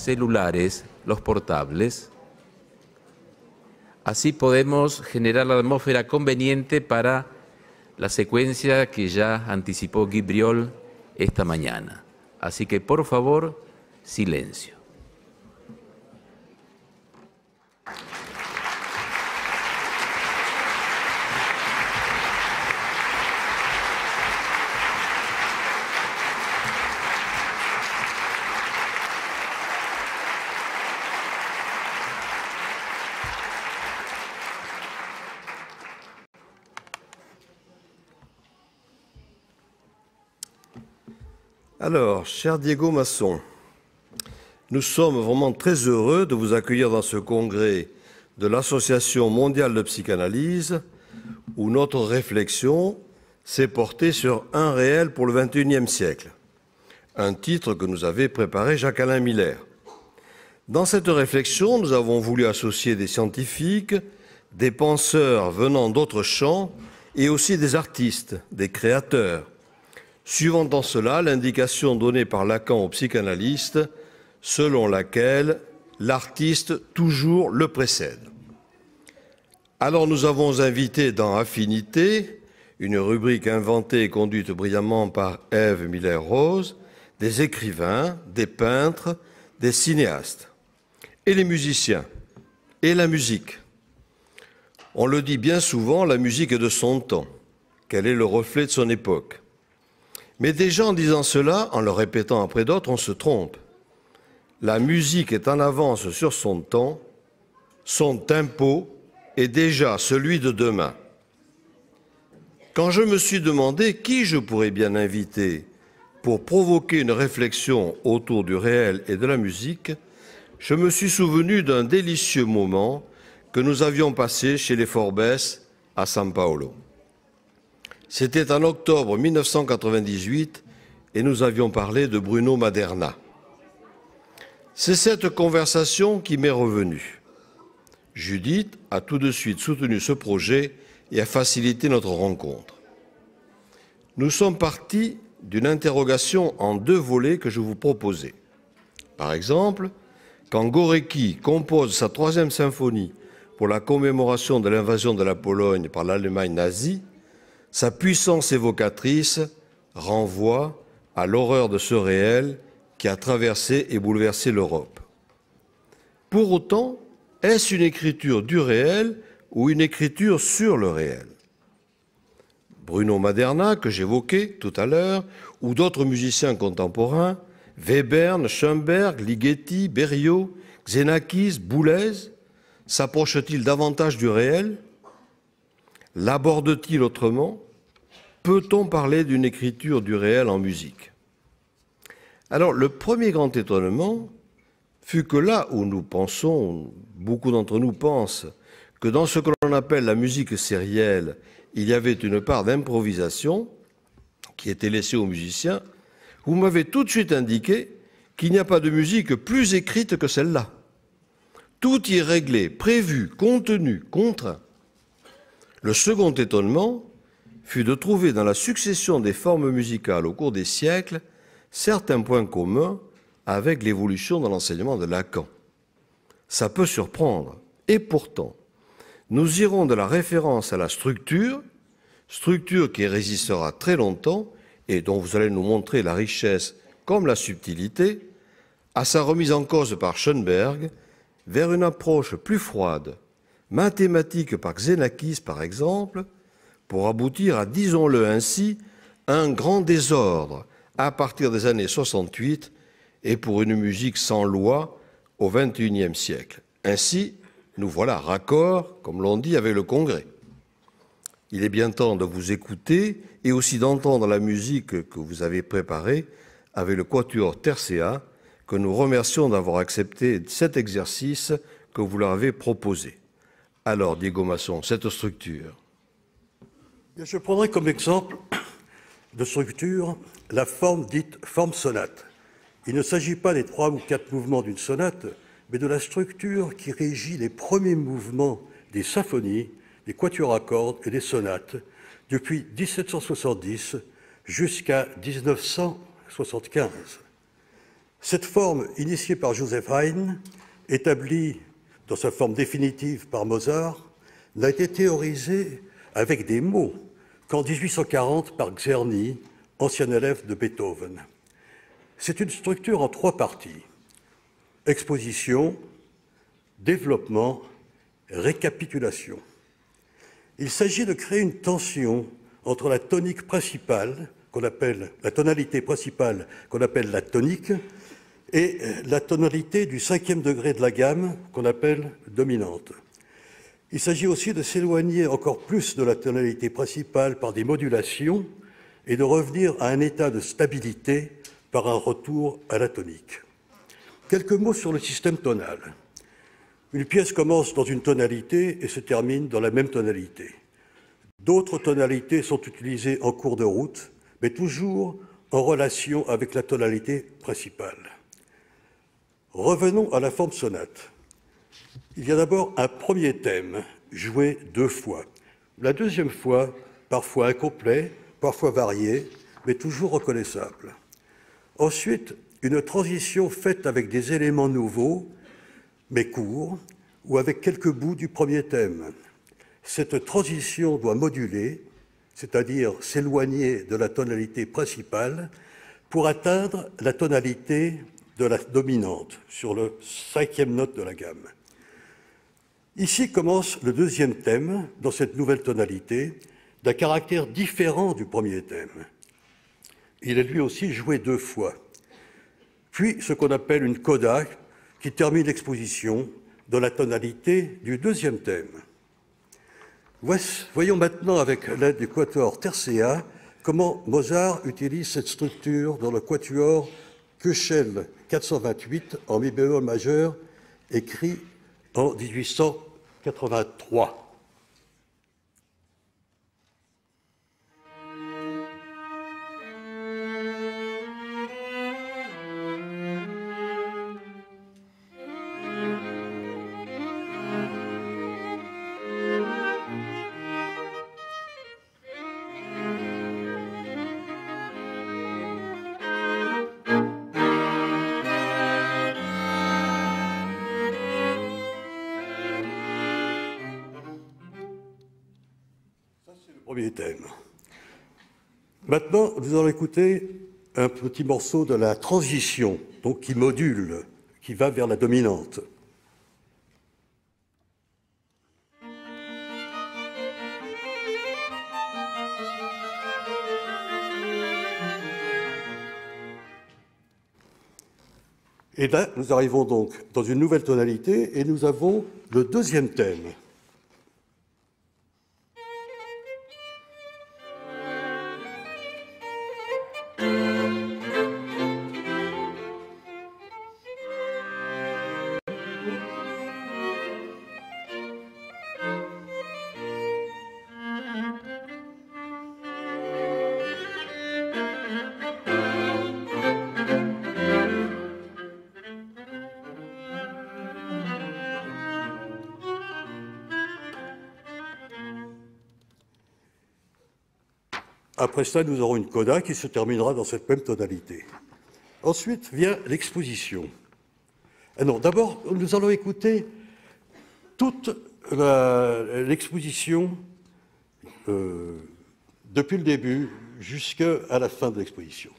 celulares, los portables. Así podemos generar la atmósfera conveniente para la secuencia que ya anticipó Guy Briol esta mañana. Así que, por favor, silencio. Alors, cher Diego Masson, nous sommes vraiment très heureux de vous accueillir dans ce congrès de l'Association mondiale de psychanalyse où notre réflexion s'est portée sur un réel pour le XXIe siècle, un titre que nous avait préparé Jacques-Alain Miller. Dans cette réflexion, nous avons voulu associer des scientifiques, des penseurs venant d'autres champs et aussi des artistes, des créateurs, suivant en cela l'indication donnée par Lacan aux psychanalystes, selon laquelle l'artiste toujours le précède. Alors nous avons invité dans Affinité, une rubrique inventée et conduite brillamment par Ève Miller-Rose, des écrivains, des peintres, des cinéastes, et les musiciens, et la musique. On le dit bien souvent, la musique est de son temps, qu'elle est le reflet de son époque. Mais déjà en disant cela, en le répétant après d'autres, on se trompe. La musique est en avance sur son temps, son tempo est déjà celui de demain. Quand je me suis demandé qui je pourrais bien inviter pour provoquer une réflexion autour du réel et de la musique, je me suis souvenu d'un délicieux moment que nous avions passé chez les Forbes à São Paulo. C'était en octobre 1998 et nous avions parlé de Bruno Maderna. C'est cette conversation qui m'est revenue. Judith a tout de suite soutenu ce projet et a facilité notre rencontre. Nous sommes partis d'une interrogation en deux volets que je vous proposais. Par exemple, quand Górecki compose sa 3e symphonie pour la commémoration de l'invasion de la Pologne par l'Allemagne nazie, sa puissance évocatrice renvoie à l'horreur de ce réel qui a traversé et bouleversé l'Europe. Pour autant, est-ce une écriture du réel ou une écriture sur le réel? Bruno Maderna, que j'évoquais tout à l'heure, ou d'autres musiciens contemporains, Webern, Schoenberg, Ligeti, Berio, Xenakis, Boulez, s'approchent-ils davantage du réel? L'aborde-t-il autrement? Peut-on parler d'une écriture du réel en musique? Alors, le premier grand étonnement fut que là où nous pensons, beaucoup d'entre nous pensent, que dans ce que l'on appelle la musique sérielle, il y avait une part d'improvisation qui était laissée aux musiciens, vous m'avez tout de suite indiqué qu'il n'y a pas de musique plus écrite que celle-là. Tout y est réglé, prévu, contenu, contraint. Le second étonnement fut de trouver dans la succession des formes musicales au cours des siècles certains points communs avec l'évolution de l'enseignement de Lacan. Ça peut surprendre, et pourtant, nous irons de la référence à la structure qui résistera très longtemps et dont vous allez nous montrer la richesse comme la subtilité, à sa remise en cause par Schoenberg, vers une approche plus froide, mathématique par Xenakis par exemple, pour aboutir à, disons-le ainsi, un grand désordre à partir des années 68 et pour une musique sans loi au XXIe siècle. Ainsi, nous voilà raccords, comme l'on dit, avec le Congrès. Il est bien temps de vous écouter et aussi d'entendre la musique que vous avez préparée avec le Quatuor Tercea, que nous remercions d'avoir accepté cet exercice que vous leur avez proposé. Alors, Diego Masson, cette structure. Je prendrai comme exemple de structure la forme dite forme sonate. Il ne s'agit pas des 3 ou 4 mouvements d'une sonate, mais de la structure qui régit les premiers mouvements des symphonies, des quatuors à cordes et des sonates, depuis 1770 jusqu'à 1975. Cette forme, initiée par Joseph Haydn, établie dans sa forme définitive par Mozart, n'a été théorisée avec des mots qu'en 1840 par Czerny, ancien élève de Beethoven. C'est une structure en 3 parties: exposition, développement, récapitulation. Il s'agit de créer une tension entre la tonique principale, qu'on appelle la tonalité principale, qu'on appelle la tonique, et la tonalité du 5e degré de la gamme, qu'on appelle dominante. Il s'agit aussi de s'éloigner encore plus de la tonalité principale par des modulations et de revenir à un état de stabilité par un retour à la tonique. Quelques mots sur le système tonal. Une pièce commence dans une tonalité et se termine dans la même tonalité. D'autres tonalités sont utilisées en cours de route, mais toujours en relation avec la tonalité principale. Revenons à la forme sonate. Il y a d'abord un premier thème, joué 2 fois. La deuxième fois, parfois incomplet, parfois varié, mais toujours reconnaissable. Ensuite, une transition faite avec des éléments nouveaux, mais courts, ou avec quelques bouts du premier thème. Cette transition doit moduler, c'est-à-dire s'éloigner de la tonalité principale, pour atteindre la tonalité de la dominante, sur le 5e note de la gamme. Ici commence le deuxième thème, dans cette nouvelle tonalité, d'un caractère différent du premier thème. Il est lui aussi joué 2 fois. Puis ce qu'on appelle une coda, qui termine l'exposition dans la tonalité du deuxième thème. Voyons maintenant, avec l'aide du quatuor tercéa, comment Mozart utilise cette structure dans le quatuor Köchel 428 en mi bémol majeur, écrit en 1883. Premier thème. Maintenant, nous allons écouter un petit morceau de la transition, donc qui module, qui va vers la dominante. Et là, nous arrivons donc dans une nouvelle tonalité et nous avons le deuxième thème. Après ça, nous aurons une coda qui se terminera dans cette même tonalité. Ensuite vient l'exposition. Ah non, d'abord, nous allons écouter toute l'exposition depuis le début jusqu'à la fin de l'exposition.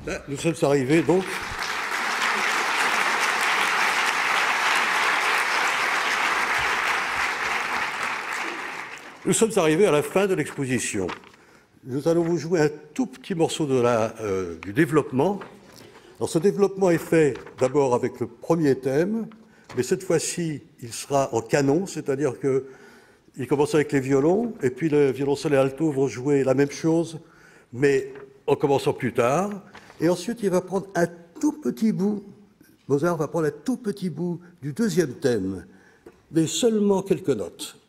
Là, nous sommes arrivés donc à la fin de l'exposition. Nous allons vous jouer un tout petit morceau du développement. Alors, ce développement est fait d'abord avec le premier thème, mais cette fois-ci, il sera en canon, c'est-à-dire qu'il commence avec les violons, et puis le violoncelle et l'alto vont jouer la même chose, mais en commençant plus tard. Et ensuite, il va prendre un tout petit bout, Mozart va prendre un tout petit bout du deuxième thème, mais seulement quelques notes.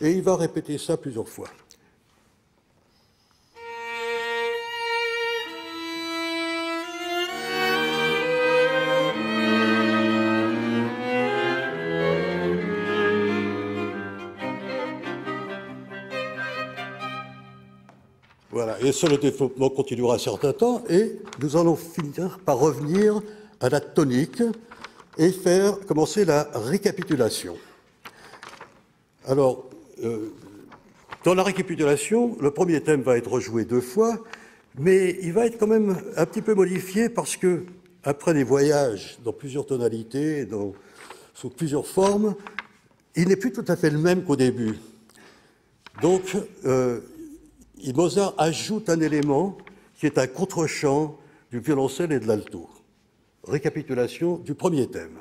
Et il va répéter ça plusieurs fois. Voilà, et ça, le développement continuera un certain temps, et nous allons finir par revenir à la tonique et commencer la récapitulation. Alors, dans la récapitulation, le premier thème va être rejoué 2 fois, mais il va être quand même un petit peu modifié parce que, après des voyages dans plusieurs tonalités, sous plusieurs formes, il n'est plus tout à fait le même qu'au début. Donc, Mozart ajoute un élément qui est un contre-champ du violoncelle et de l'alto. Récapitulation du premier thème.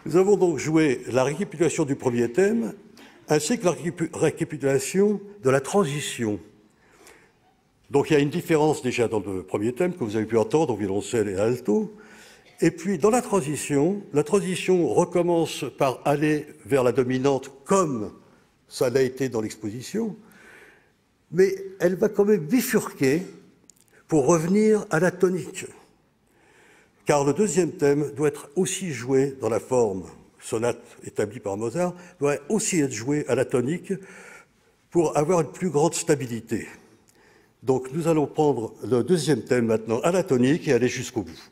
Nous avons donc joué la récapitulation du premier thème, ainsi que la récapitulation de la transition. Donc il y a une différence déjà dans le premier thème que vous avez pu entendre au violoncelle et à l'alto. Et puis dans la transition recommence par aller vers la dominante comme ça l'a été dans l'exposition, mais elle va quand même bifurquer pour revenir à la tonique. Car le deuxième thème doit être aussi joué dans la forme sonate établie par Mozart, doit aussi être joué à la tonique pour avoir une plus grande stabilité. Donc nous allons prendre le deuxième thème maintenant à la tonique et aller jusqu'au bout.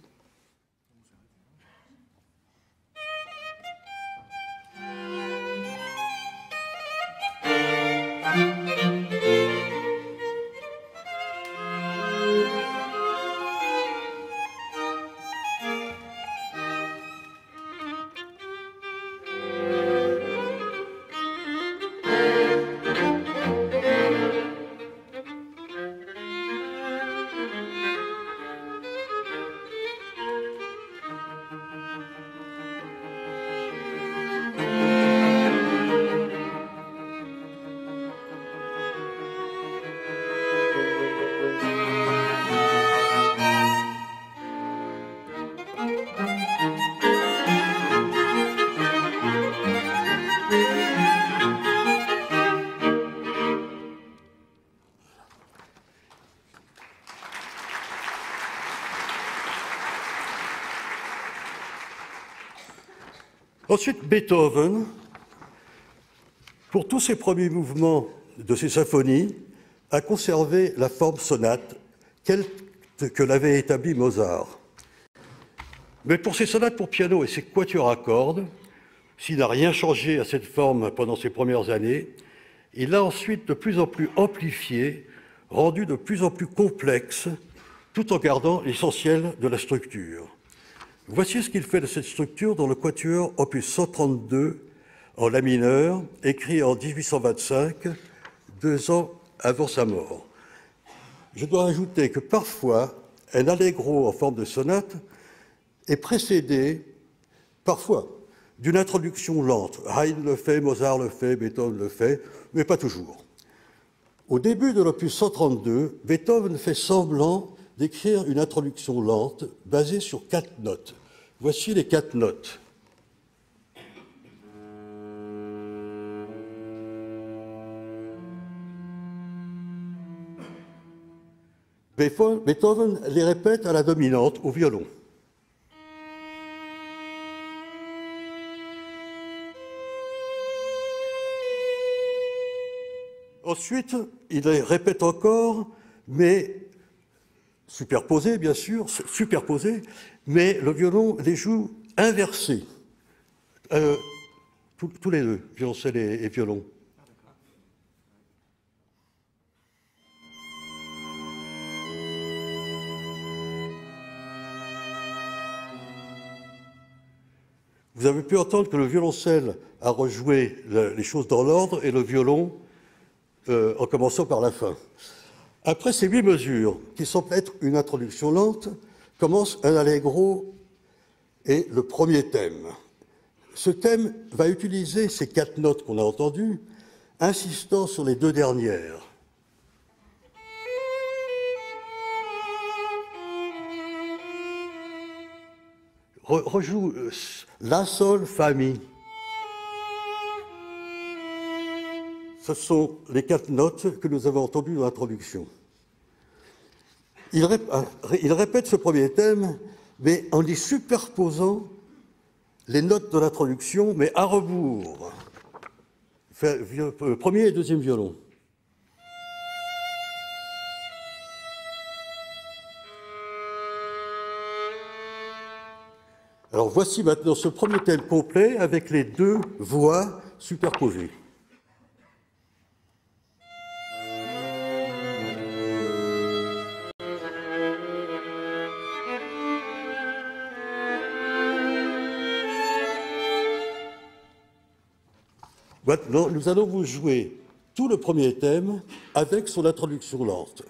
Ensuite, Beethoven, pour tous ses premiers mouvements de ses symphonies, a conservé la forme sonate que l'avait établie Mozart. Mais pour ses sonates pour piano et ses quatuors à cordes, s'il n'a rien changé à cette forme pendant ses premières années, il l'a ensuite de plus en plus amplifiée, rendue de plus en plus complexe, tout en gardant l'essentiel de la structure. Voici ce qu'il fait de cette structure dans le quatuor opus 132 en la mineur, écrit en 1825, 2 ans avant sa mort. Je dois ajouter que parfois, un allegro en forme de sonate est précédé, parfois, d'une introduction lente. Haydn le fait, Mozart le fait, Beethoven le fait, mais pas toujours. Au début de l'opus 132, Beethoven fait semblant d'écrire une introduction lente basée sur 4 notes. Voici les 4 notes. Beethoven les répète à la dominante au violon. Ensuite, il les répète encore, mais superposés, bien sûr, superposés, mais le violon les joue inversés. Tous les deux, violoncelle et violon. Vous avez pu entendre que le violoncelle a rejoué les choses dans l'ordre et le violon en commençant par la fin. Après ces 8 mesures, qui semblent être une introduction lente, commence un allegro et le premier thème. Ce thème va utiliser ces 4 notes qu'on a entendues, insistant sur les 2 dernières. Rejoue la, sol, fa, mi. Ce sont les 4 notes que nous avons entendues dans l'introduction. Il répète ce premier thème, mais en y superposant les notes de l'introduction, mais à rebours. Premier et deuxième violon. Alors voici maintenant ce premier thème complet avec les 2 voix superposées. Maintenant, nous allons vous jouer tout le premier thème avec son introduction lente.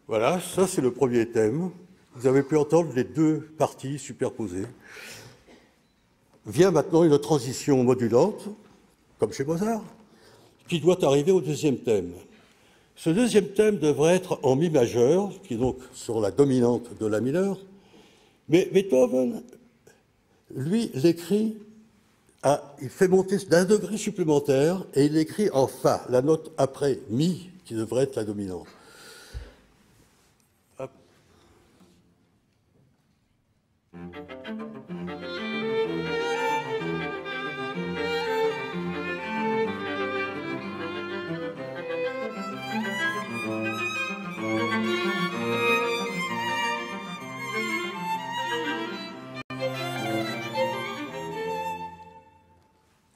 Voilà, ça c'est le premier thème. Vous avez pu entendre les 2 parties superposées. Vient maintenant une transition modulante, comme chez Mozart, qui doit arriver au deuxième thème. Ce deuxième thème devrait être en mi majeur, qui est donc sur la dominante de la mineure, mais Beethoven, lui, l'écrit, il fait monter d'1 degré supplémentaire et il l'écrit en fa, la note après mi, qui devrait être la dominante.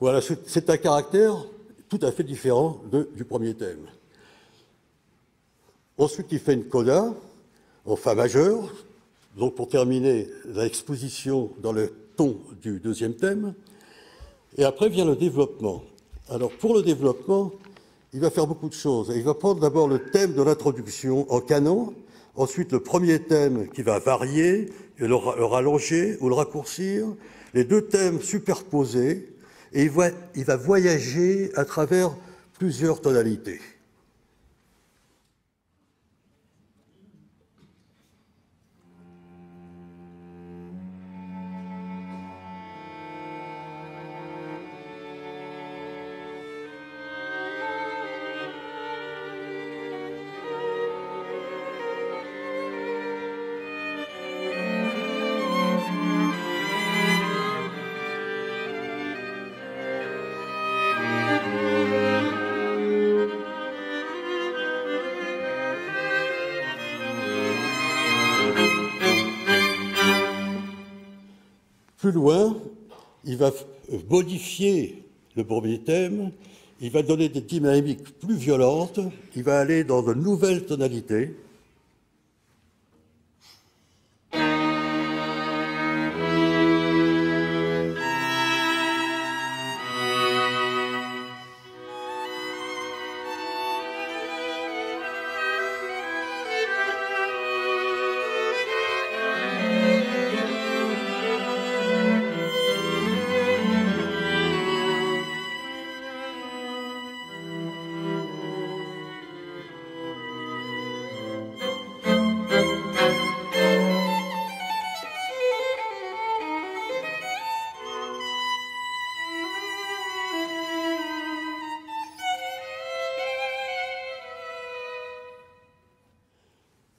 Voilà, c'est un caractère tout à fait différent du premier thème. Ensuite, il fait une coda en fa majeur, donc pour terminer l'exposition dans le ton du deuxième thème. Et après vient le développement. Alors, pour le développement, il va faire beaucoup de choses. Il va prendre d'abord le thème de l'introduction en canon, ensuite le premier thème qui va varier, et le rallonger ou le raccourcir, les deux thèmes superposés, et il va voyager à travers plusieurs tonalités. Plus loin, il va modifier le premier thème, il va donner des dynamiques plus violentes, il va aller dans de nouvelles tonalités.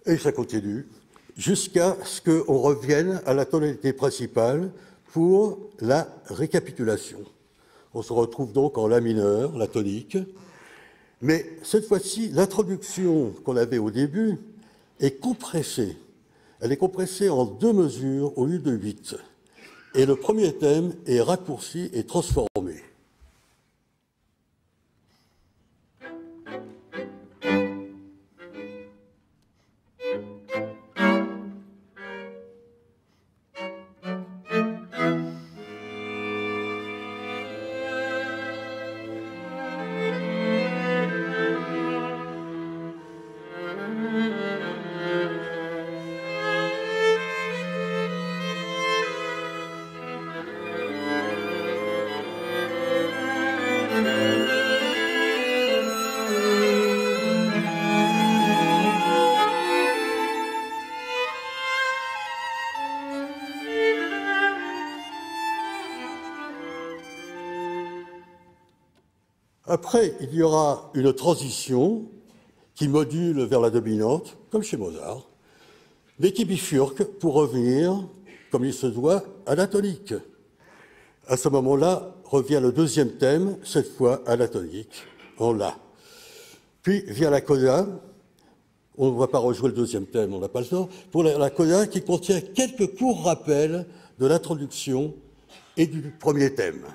Et ça continue jusqu'à ce qu'on revienne à la tonalité principale pour la récapitulation. On se retrouve donc en la mineur, la tonique, mais cette fois-ci, l'introduction qu'on avait au début est compressée. Elle est compressée en 2 mesures au lieu de 8. Et le premier thème est raccourci et transformé. Après, il y aura une transition qui module vers la dominante, comme chez Mozart, mais qui bifurque pour revenir, comme il se doit, à la tonique. À ce moment-là, revient le deuxième thème, cette fois à la tonique, en La. Puis vient la coda. On ne va pas rejouer le deuxième thème, on n'a pas le temps. Pour la coda qui contient quelques courts rappels de l'introduction et du premier thème.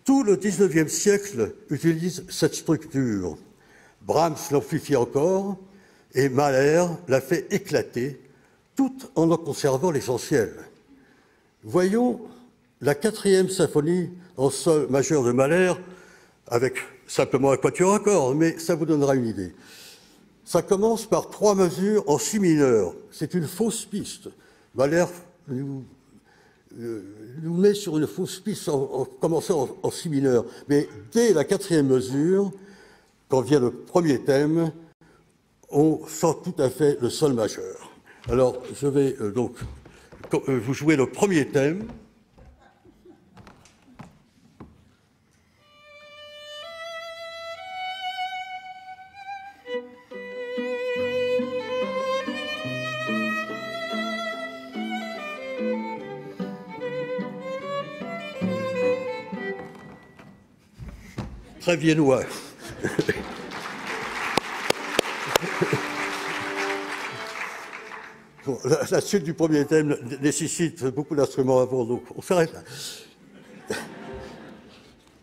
Tout le XIXe siècle utilise cette structure. Brahms l'amplifie encore et Mahler l'a fait éclater, tout en conservant l'essentiel. Voyons la 4e symphonie en sol majeur de Mahler, avec simplement un quatuor à cordes, mais ça vous donnera une idée. Ça commence par 3 mesures en si mineur. C'est une fausse piste. Mahler nous met sur une fausse piste en commençant en si mineur. Mais dès la quatrième mesure, quand vient le premier thème, on sent tout à fait le sol majeur. Alors, je vais donc vous jouer le premier thème. Très viennois. Bon, la suite du premier thème nécessite beaucoup d'instruments avant, donc on s'arrête là.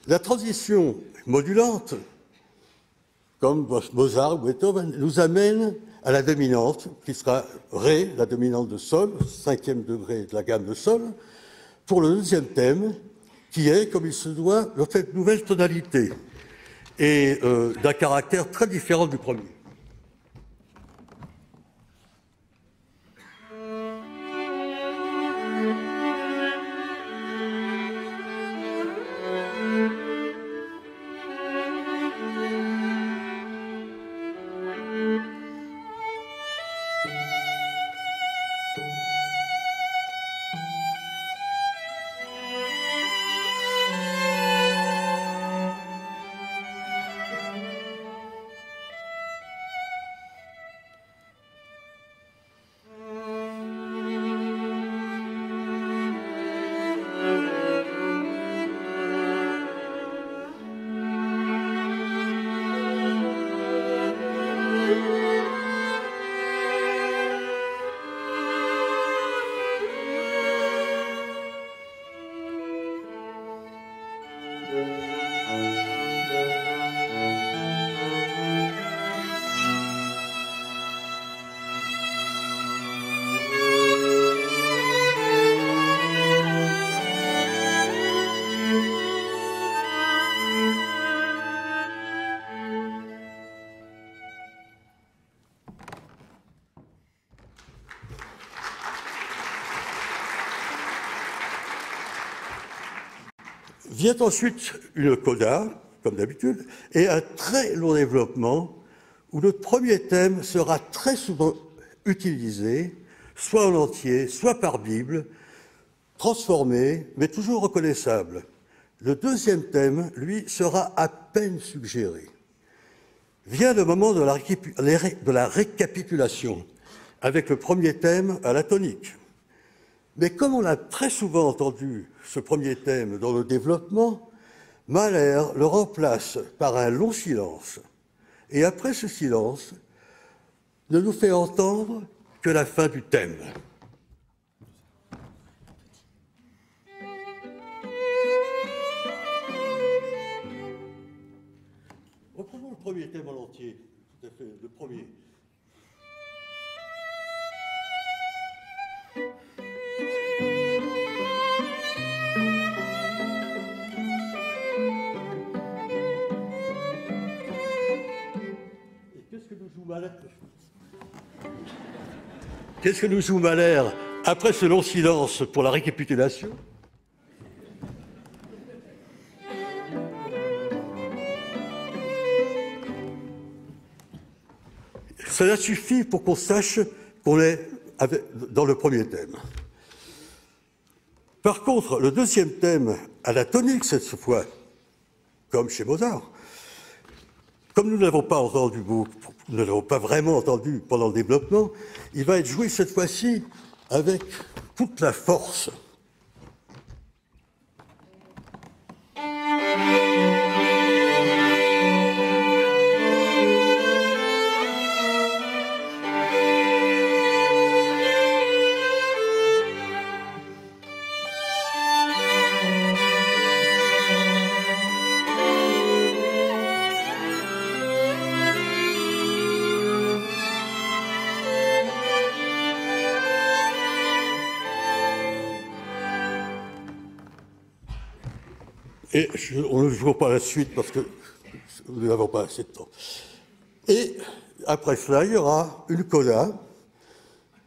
La transition modulante, comme Mozart ou Beethoven, nous amène à la dominante, qui sera Ré, la dominante de Sol, 5e degré de la gamme de Sol, pour le deuxième thème, qui est, comme il se doit, dans cette nouvelle tonalité, et d'un caractère très différent du premier. Vient ensuite une coda, comme d'habitude, et un très long développement où le premier thème sera très souvent utilisé, soit en entier, soit par Bible, transformé, mais toujours reconnaissable. Le deuxième thème, lui, sera à peine suggéré. Vient le moment de la récapitulation, avec le premier thème à la tonique. Mais comme on a très souvent entendu ce premier thème dans le développement, Mahler le remplace par un long silence. Et après ce silence, ne nous fait entendre que la fin du thème. Reprenons le premier thème en entier, tout à fait, le premier. Qu'est-ce que nous joue Mahler après ce long silence pour la récapitulation? Cela suffit pour qu'on sache qu'on est dans le premier thème. Par contre, le deuxième thème, à la tonique cette fois, comme chez Mozart, comme nous ne l'avons pas entendu, nous ne l'avons pas vraiment entendu pendant le développement, il va être joué cette fois-ci avec toute la force. Et on ne joue pas la suite parce que nous n'avons pas assez de temps. Et après cela, il y aura une coda.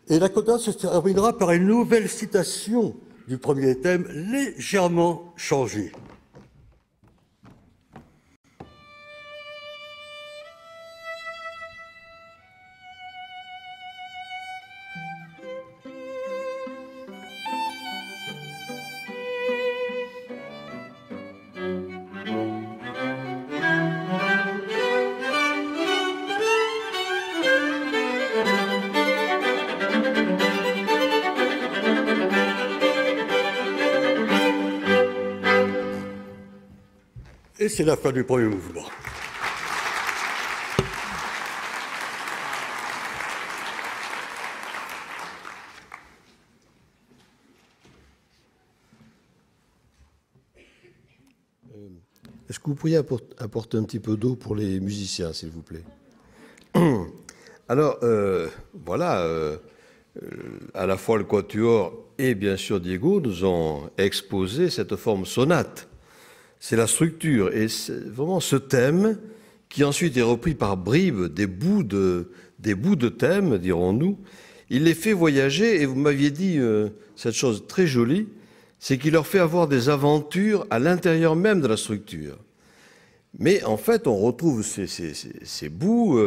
Et la coda se terminera par une nouvelle citation du premier thème légèrement changé. Et c'est la fin du premier mouvement. Est-ce que vous pourriez apporter un petit peu d'eau pour les musiciens, s'il vous plaît? Alors, voilà, à la fois le Quatuor et bien sûr Diego nous ont exposé cette forme sonate. C'est la structure et c'est vraiment ce thème qui ensuite est repris par bribes, des bouts de thème, dirons-nous. Il les fait voyager et vous m'aviez dit cette chose très jolie, c'est qu'il leur fait avoir des aventures à l'intérieur même de la structure. Mais en fait, on retrouve ces bouts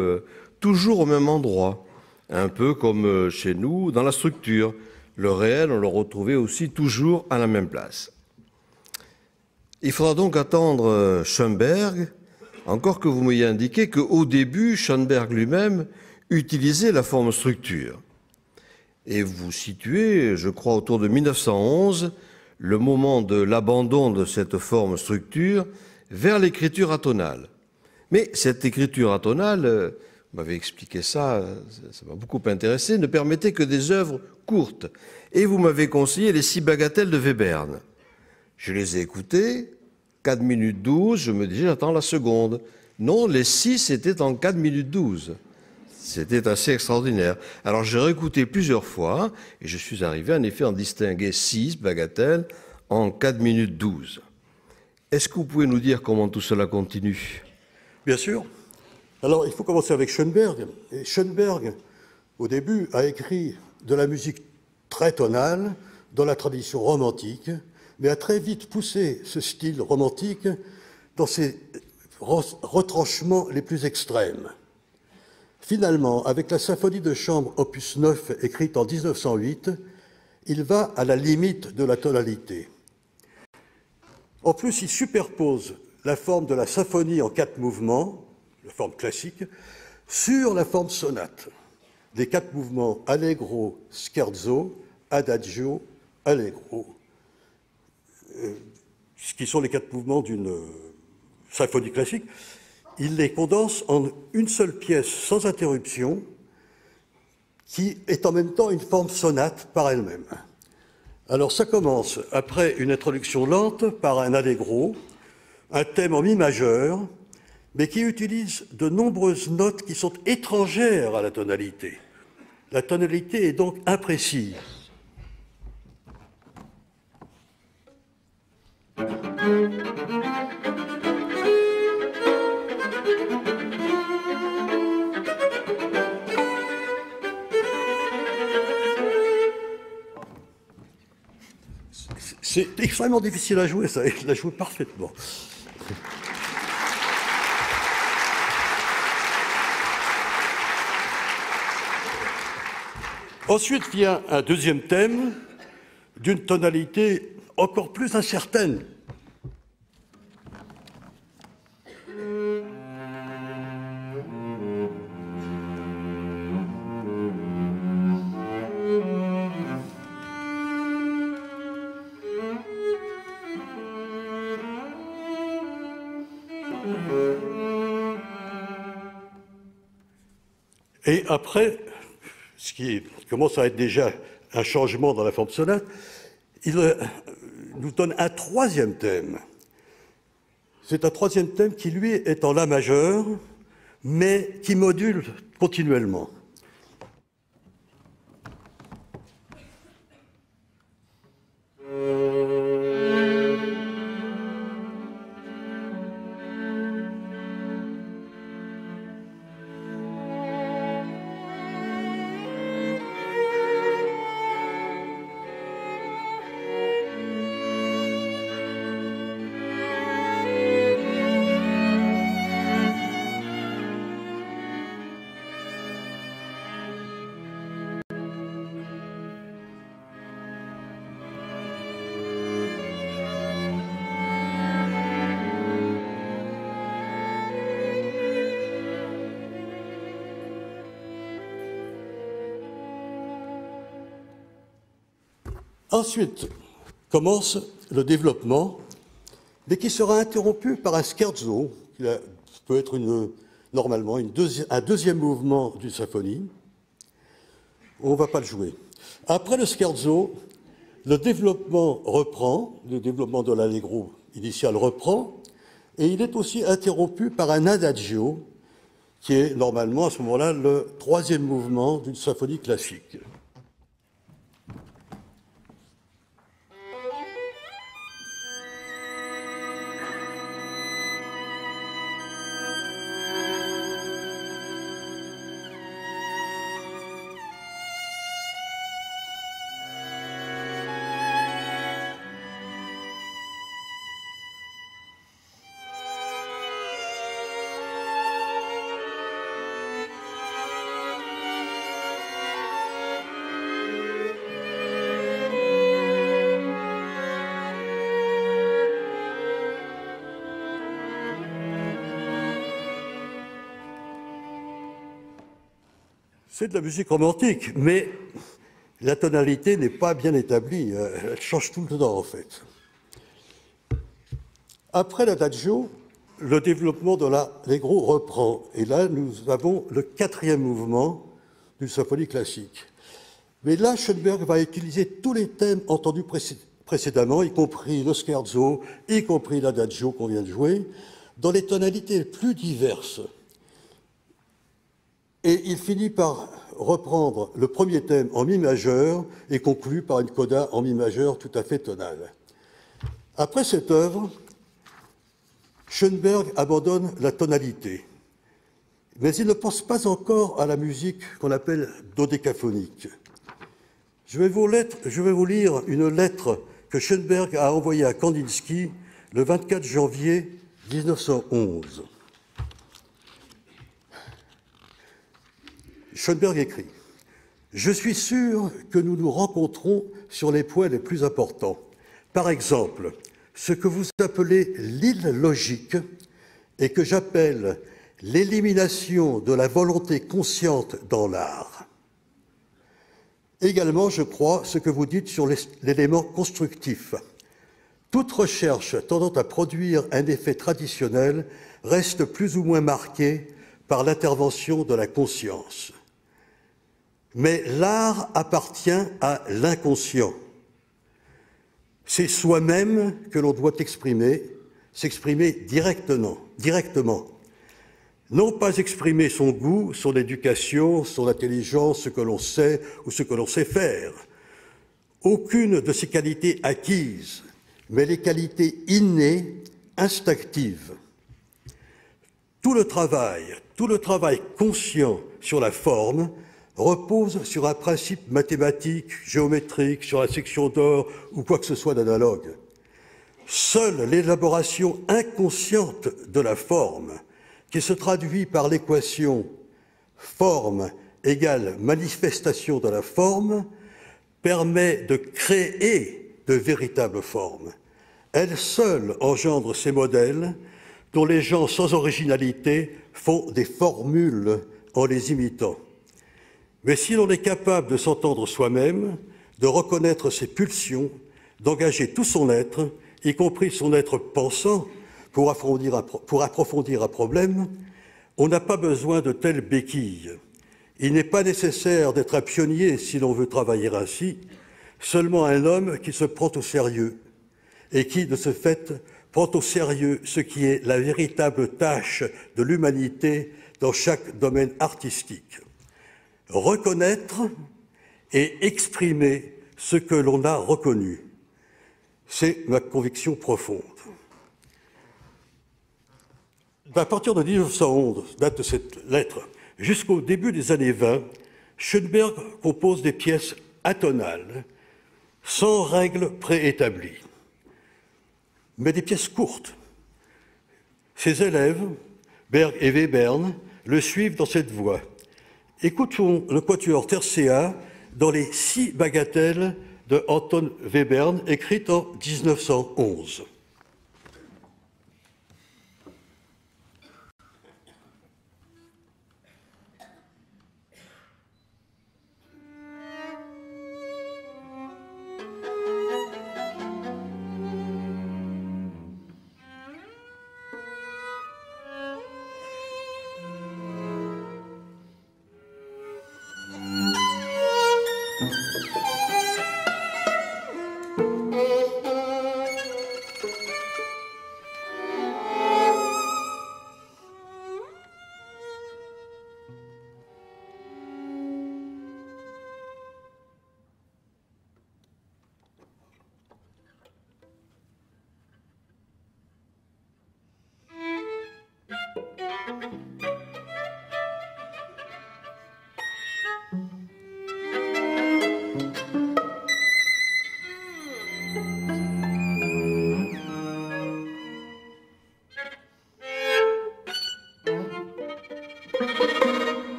toujours au même endroit, un peu comme chez nous dans la structure. Le réel, on le retrouvait aussi toujours à la même place. Il faudra donc attendre Schoenberg, encore que vous m'ayez indiqué qu'au début, Schoenberg lui-même utilisait la forme structure. Et vous situez, je crois, autour de 1911, le moment de l'abandon de cette forme structure vers l'écriture atonale. Mais cette écriture atonale, vous m'avez expliqué ça m'a beaucoup intéressé, ne permettait que des œuvres courtes. Et vous m'avez conseillé les 6 bagatelles de Webern. Je les ai écoutées, 4 minutes 12, je me disais, j'attends la seconde. Non, les 6 étaient en 4 minutes 12. C'était assez extraordinaire. Alors j'ai réécouté plusieurs fois et je suis arrivé en effet à en distinguer 6 bagatelles en 4 minutes 12. Est-ce que vous pouvez nous dire comment tout cela continue? Bien sûr. Alors, il faut commencer avec Schoenberg. Et Schoenberg, au début, a écrit de la musique très tonale, dans la tradition romantique, mais a très vite poussé ce style romantique dans ses retranchements les plus extrêmes. Finalement, avec la symphonie de chambre opus 9, écrite en 1908, il va à la limite de la tonalité. En plus, il superpose la forme de la symphonie en 4 mouvements, la forme classique, sur la forme sonate. Des 4 mouvements allegro, scherzo, adagio, allegro, ce qui sont les 4 mouvements d'une symphonie classique. Il les condense en une seule pièce sans interruption, qui est en même temps une forme sonate par elle-même. Alors ça commence, après une introduction lente, par un allegro, un thème en mi majeur, mais qui utilise de nombreuses notes qui sont étrangères à la tonalité. La tonalité est donc imprécise. C'est extrêmement difficile à jouer, ça, et je la joue parfaitement. Ensuite vient un deuxième thème d'une tonalité encore plus incertaine. Et après, ce qui commence à être déjà un changement dans la forme sonate, il nous donne un troisième thème. C'est un troisième thème qui, lui, est en La majeur, mais qui module continuellement. Ensuite commence le développement, mais qui sera interrompu par un scherzo, qui peut être normalement un deuxième mouvement d'une symphonie. On ne va pas le jouer. Après le scherzo, le développement reprend, le développement de l'allegro initial reprend, et il est aussi interrompu par un adagio, qui est normalement à ce moment-là le troisième mouvement d'une symphonie classique. C'est de la musique romantique, mais la tonalité n'est pas bien établie. Elle change tout le temps, en fait. Après l'adagio, le développement de l'allegro reprend. Et là, nous avons le quatrième mouvement d'une symphonie classique. Mais là, Schoenberg va utiliser tous les thèmes entendus précédemment, y compris le scherzo, y compris l'adagio qu'on vient de jouer, dans les tonalités les plus diverses. Et il finit par reprendre le premier thème en mi majeur et conclut par une coda en mi majeur tout à fait tonale. Après cette œuvre, Schoenberg abandonne la tonalité, mais il ne pense pas encore à la musique qu'on appelle dodécaphonique. Je vais vous lire une lettre que Schoenberg a envoyée à Kandinsky le 24 janvier 1911. Schoenberg écrit « Je suis sûr que nous nous rencontrons sur les points les plus importants. Par exemple, ce que vous appelez l'île logique et que j'appelle l'élimination de la volonté consciente dans l'art. Également, je crois ce que vous dites sur l'élément constructif. Toute recherche tendant à produire un effet traditionnel reste plus ou moins marquée par l'intervention de la conscience. Mais l'art appartient à l'inconscient. C'est soi-même que l'on doit s'exprimer directement. Non pas exprimer son goût, son éducation, son intelligence, ce que l'on sait ou ce que l'on sait faire. Aucune de ces qualités acquises, mais les qualités innées, instinctives. Tout le travail conscient sur la forme repose sur un principe mathématique, géométrique, sur la section d'or ou quoi que ce soit d'analogue. Seule l'élaboration inconsciente de la forme, qui se traduit par l'équation forme égale manifestation de la forme, permet de créer de véritables formes. Elle seule engendre ces modèles dont les gens sans originalité font des formules en les imitant. Mais si l'on est capable de s'entendre soi-même, de reconnaître ses pulsions, d'engager tout son être, y compris son être pensant, pour approfondir un problème, on n'a pas besoin de telles béquilles. Il n'est pas nécessaire d'être un pionnier si l'on veut travailler ainsi, seulement un homme qui se prend au sérieux et qui, de ce fait, prend au sérieux ce qui est la véritable tâche de l'humanité dans chaque domaine artistique. Reconnaître et exprimer ce que l'on a reconnu. C'est ma conviction profonde. À partir de 1911, date de cette lettre, jusqu'au début des années 20, Schoenberg compose des pièces atonales, sans règles préétablies, mais des pièces courtes. Ses élèves, Berg et Webern, le suivent dans cette voie. Écoutons le quatuor Tercea dans les 6 bagatelles de Anton Webern, écrites en 1911.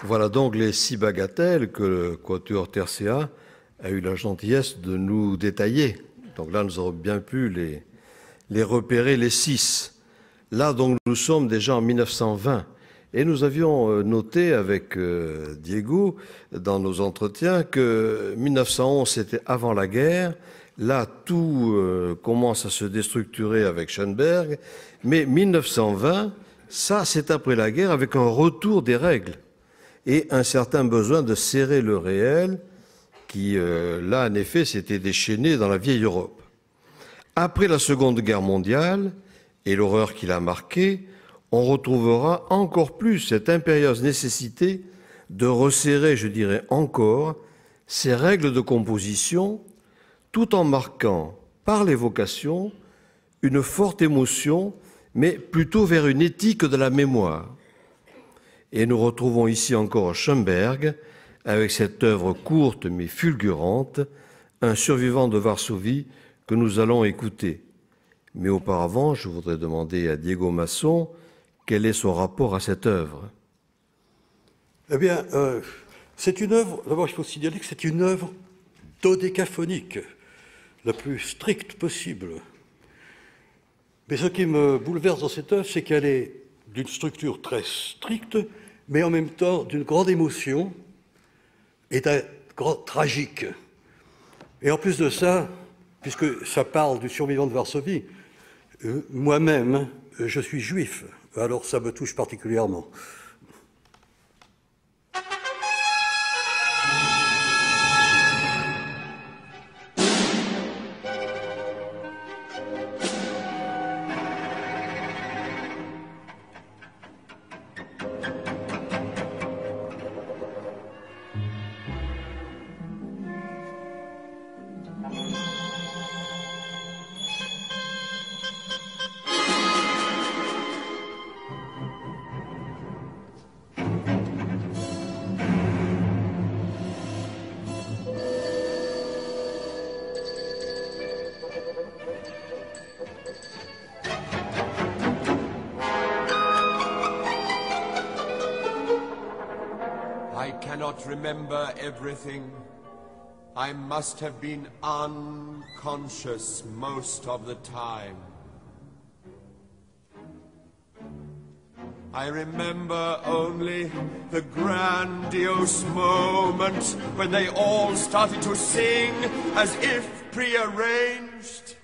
Voilà donc les 6 bagatelles que le Quatuor Tercea a eu la gentillesse de nous détailler. Donc là, nous aurons bien pu les repérer, les 6. Là, donc, nous sommes déjà en 1920. Et nous avions noté avec Diego, dans nos entretiens, que 1911, c'était avant la guerre. Là, tout commence à se déstructurer avec Schoenberg. Mais 1920, ça, c'est après la guerre, avec un retour des règles et un certain besoin de serrer le réel qui, là, en effet, s'était déchaîné dans la vieille Europe. Après la Seconde Guerre mondiale et l'horreur qui l'a marquée, on retrouvera encore plus cette impérieuse nécessité de resserrer, je dirais encore, ces règles de composition, tout en marquant, par l'évocation, une forte émotion, mais plutôt vers une éthique de la mémoire. Et nous retrouvons ici encore Schoenberg, avec cette œuvre courte mais fulgurante, un survivant de Varsovie que nous allons écouter. Mais auparavant, je voudrais demander à Diego Masson quel est son rapport à cette œuvre. Eh bien, c'est une œuvre, d'abord il faut signaler que c'est une œuvre dodécaphonique. la plus stricte possible. Mais ce qui me bouleverse dans cette œuvre, c'est qu'elle est d'une structure très stricte, mais en même temps d'une grande émotion et d'un grand tragique. Et en plus de ça, puisque ça parle du survivant de Varsovie, moi-même, je suis juif, alors ça me touche particulièrement. I cannot remember everything. I must have been unconscious most of the time. I remember only the grandiose moment when they all started to sing as if prearranged.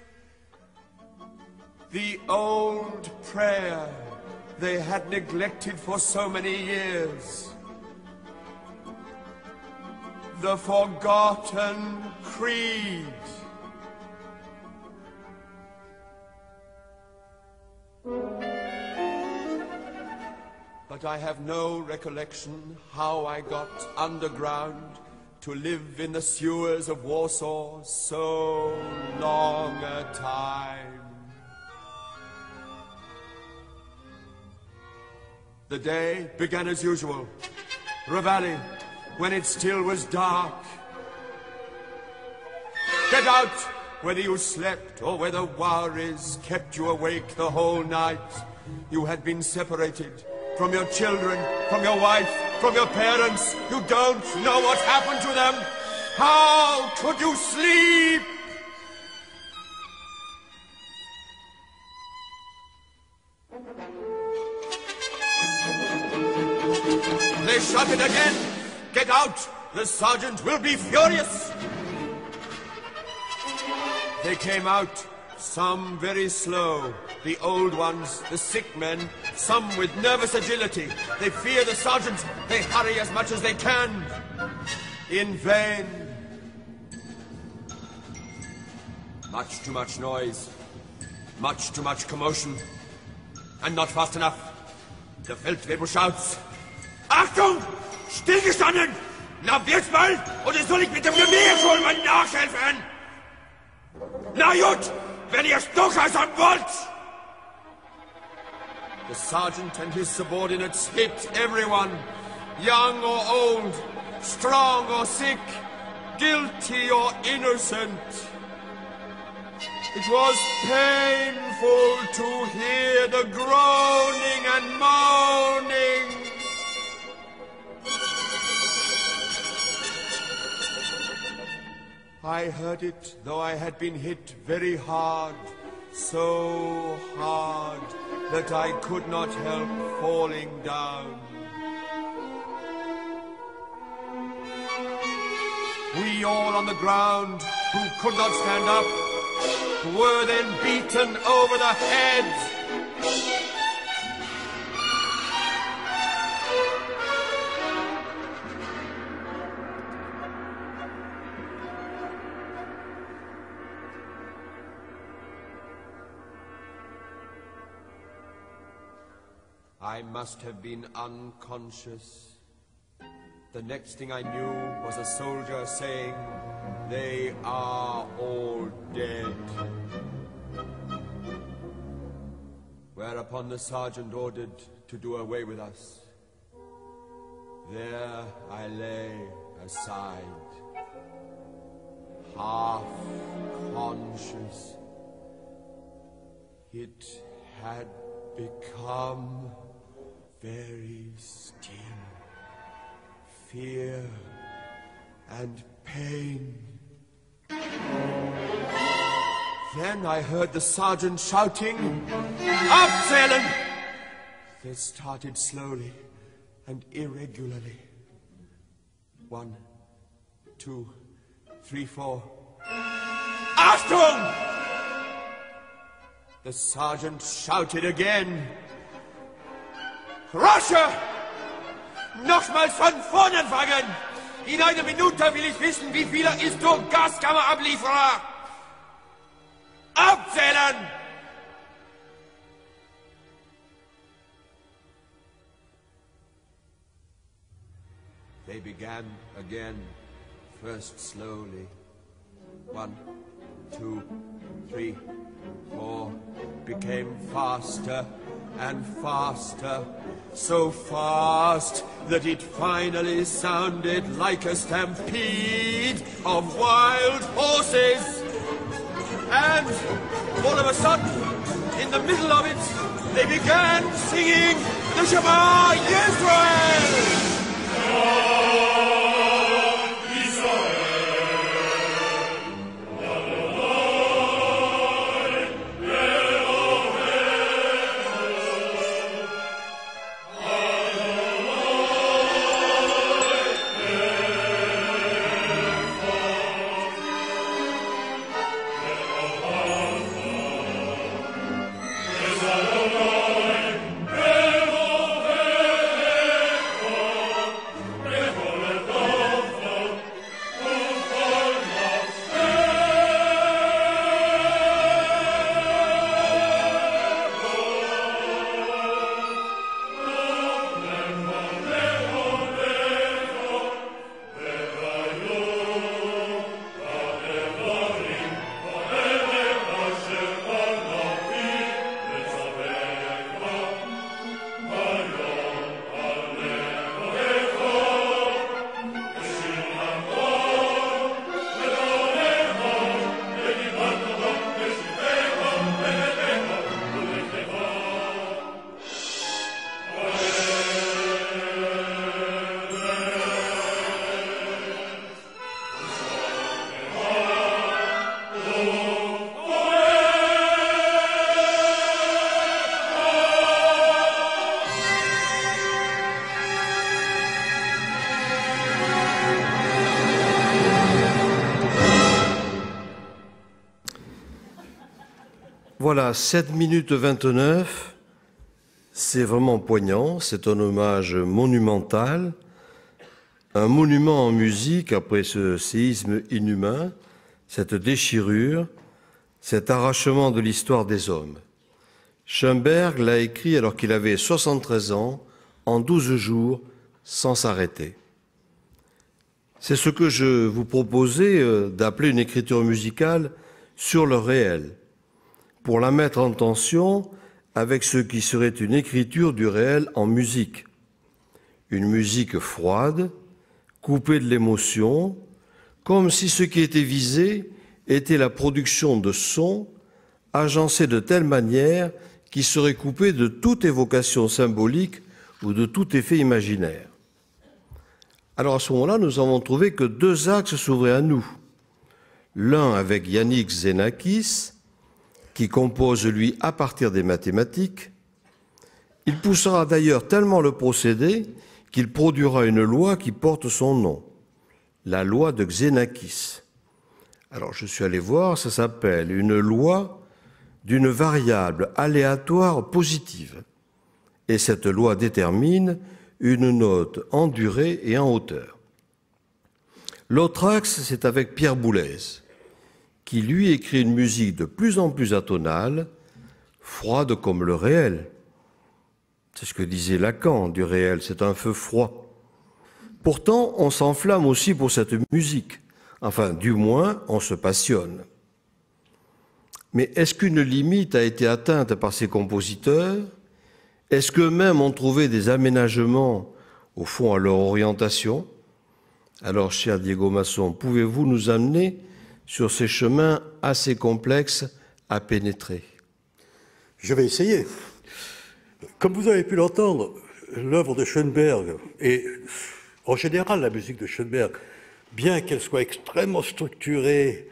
The old prayer they had neglected for so many years. The forgotten creed. But I have no recollection how I got underground to live in the sewers of Warsaw so long a time. The day began as usual. Reveille, when it still was dark. Get out, whether you slept or whether worries kept you awake the whole night. You had been separated from your children, from your wife, from your parents. You don't know what happened to them. How could you sleep? They shouted again. Get out! The sergeant will be furious! They came out, some very slow, the old ones, the sick men, some with nervous agility. They fear the sergeant, they hurry as much as they can. In vain. Much too much noise, much too much commotion, and not fast enough. The Feldwebel shouts, Achtung! Stillgestanden! Na, wird's mal? Oder soll ich mit dem Gewehr schon mal nachhelfen? Na gut, wenn ihr es durchhalten wollt! The sergeant and his subordinates hit everyone, young or old, strong or sick, guilty or innocent. It was painful to hear the groaning and moaning. I heard it, though I had been hit very hard, so hard that I could not help falling down. We all on the ground, who could not stand up, were then beaten over the head. I must have been unconscious. The next thing I knew was a soldier saying, "They are all dead." Whereupon the sergeant ordered to do away with us. There I lay aside, half conscious. It had become very still. Fear and pain. Then I heard the sergeant shouting, "Abzählen!" They started slowly and irregularly. 1, 2, 3, 4. Achtung! The sergeant shouted again. Rusche! Nochmals von vorne fangen! In einer Minute will ich wissen, wie viele ist durch Gaskammer-Ablieferer! Abzählen! They began again, first slowly. 1, 2, 3, 4, became faster and faster, so fast that it finally sounded like a stampede of wild horses. And all of a sudden, in the middle of it, they began singing the Shema Yisrael! Voilà, 7 minutes 29, c'est vraiment poignant, c'est un hommage monumental, un monument en musique après ce séisme inhumain, cette déchirure, cet arrachement de l'histoire des hommes. Schoenberg l'a écrit alors qu'il avait 73 ans, en 12 jours, sans s'arrêter. C'est ce que je vous proposais d'appeler une écriture musicale sur le réel, pour la mettre en tension avec ce qui serait une écriture du réel en musique. Une musique froide, coupée de l'émotion, comme si ce qui était visé était la production de sons agencés de telle manière qui serait coupé de toute évocation symbolique ou de tout effet imaginaire. Alors à ce moment-là, nous avons trouvé que deux axes s'ouvraient à nous. L'un avec Yannick Xenakis, qui compose, lui, à partir des mathématiques. Il poussera d'ailleurs tellement le procédé qu'il produira une loi qui porte son nom, la loi de Xenakis. Alors je suis allé voir, ça s'appelle une loi d'une variable aléatoire positive. Et cette loi détermine une note en durée et en hauteur. L'autre axe, c'est avec Pierre Boulez, qui lui écrit une musique de plus en plus atonale, froide comme le réel. C'est ce que disait Lacan du réel, c'est un feu froid. Pourtant, on s'enflamme aussi pour cette musique. Enfin, du moins, on se passionne. Mais est-ce qu'une limite a été atteinte par ces compositeurs? Est-ce qu'eux-mêmes ont trouvé des aménagements, au fond, à leur orientation? Alors, cher Diego Masson, pouvez-vous nous amener sur ces chemins assez complexes à pénétrer? Je vais essayer. Comme vous avez pu l'entendre, l'œuvre de Schoenberg et en général la musique de Schoenberg, bien qu'elle soit extrêmement structurée,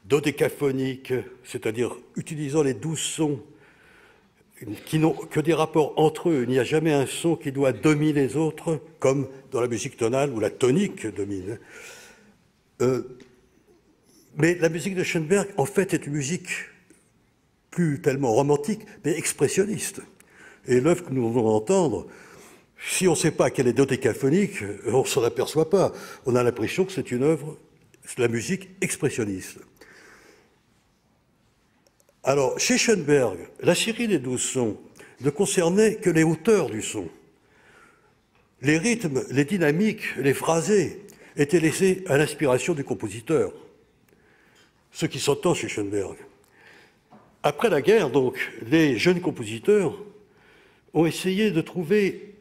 dodécaphonique, c'est-à-dire utilisant les 12 sons qui n'ont que des rapports entre eux. Il n'y a jamais un son qui doit dominer les autres, comme dans la musique tonale où la tonique domine. Mais la musique de Schoenberg, en fait, est une musique plus tellement romantique, mais expressionniste. Et l'œuvre que nous allons entendre, si on ne sait pas qu'elle est dodécaphonique, on ne s'en aperçoit pas. On a l'impression que c'est une œuvre, c'est la musique expressionniste. Alors, chez Schoenberg, la série des 12 sons ne concernait que les hauteurs du son. Les rythmes, les dynamiques, les phrasés étaient laissés à l'inspiration du compositeur, ce qui s'entend chez Schoenberg. Après la guerre, donc, les jeunes compositeurs ont essayé de trouver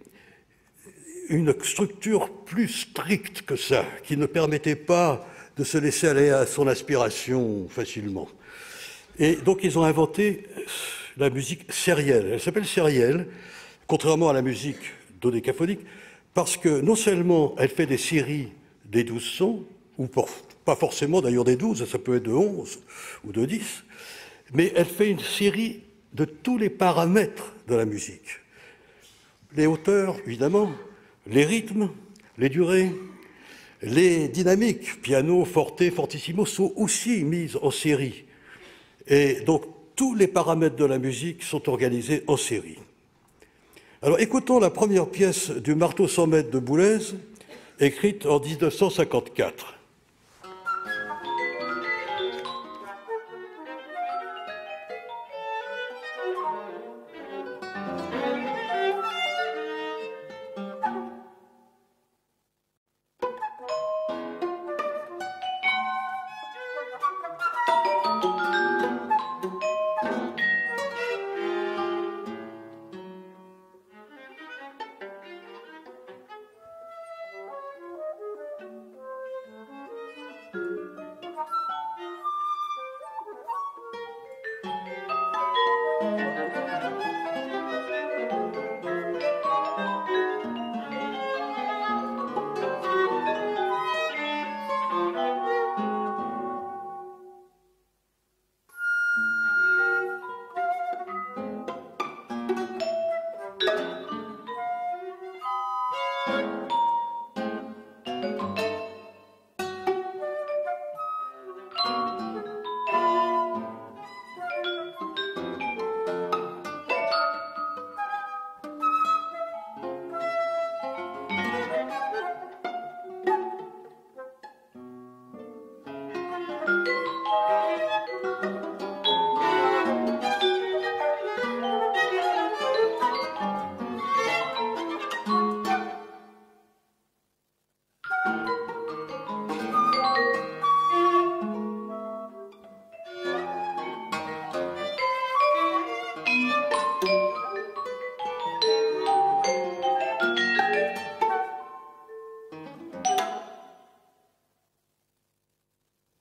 une structure plus stricte que ça, qui ne permettait pas de se laisser aller à son inspiration facilement. Et donc, ils ont inventé la musique sérielle. Elle s'appelle sérielle, contrairement à la musique dodécaphonique, parce que non seulement elle fait des séries des 12 sons, ou pas forcément d'ailleurs des 12, ça peut être de 11 ou de 10, mais elle fait une série de tous les paramètres de la musique. Les hauteurs, évidemment, les rythmes, les durées, les dynamiques, piano, forte, fortissimo, sont aussi mises en série. Et donc, tous les paramètres de la musique sont organisés en série. Alors, écoutons la première pièce du Marteau 100 mètres de Boulez, écrite en 1954.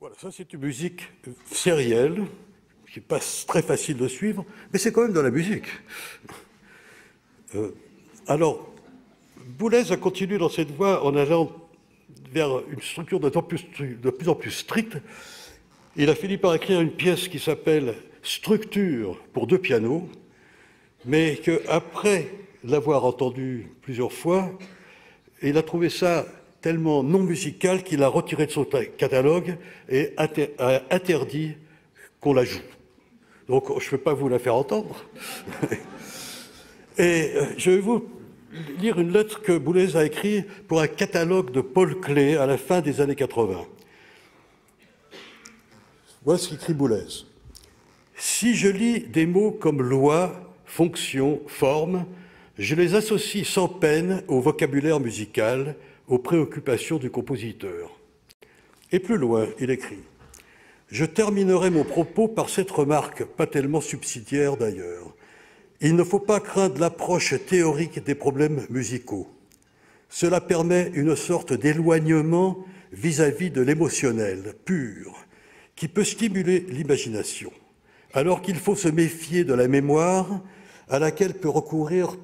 Voilà, ça c'est une musique sérielle, qui passe très facile de suivre, mais c'est quand même de la musique. Alors, Boulez a continué dans cette voie en allant vers une structure de plus en plus stricte. Il a fini par écrire une pièce qui s'appelle « Structure pour 2 pianos », mais qu'après l'avoir entendue plusieurs fois, il a trouvé ça tellement non musical qu'il a retiré de son catalogue et a interdit qu'on la joue. Donc, je ne peux pas vous la faire entendre. Et je vais vous lire une lettre que Boulez a écrite pour un catalogue de Paul Klee à la fin des années 80. Voilà ce qu'écrit Boulez. « Si je lis des mots comme loi, fonction, forme, je les associe sans peine au vocabulaire musical, aux préoccupations du compositeur. » Et plus loin, il écrit « Je terminerai mon propos par cette remarque, pas tellement subsidiaire d'ailleurs. Il ne faut pas craindre l'approche théorique des problèmes musicaux. Cela permet une sorte d'éloignement vis-à-vis de l'émotionnel pur, qui peut stimuler l'imagination, alors qu'il faut se méfier de la mémoire à laquelle peut recourir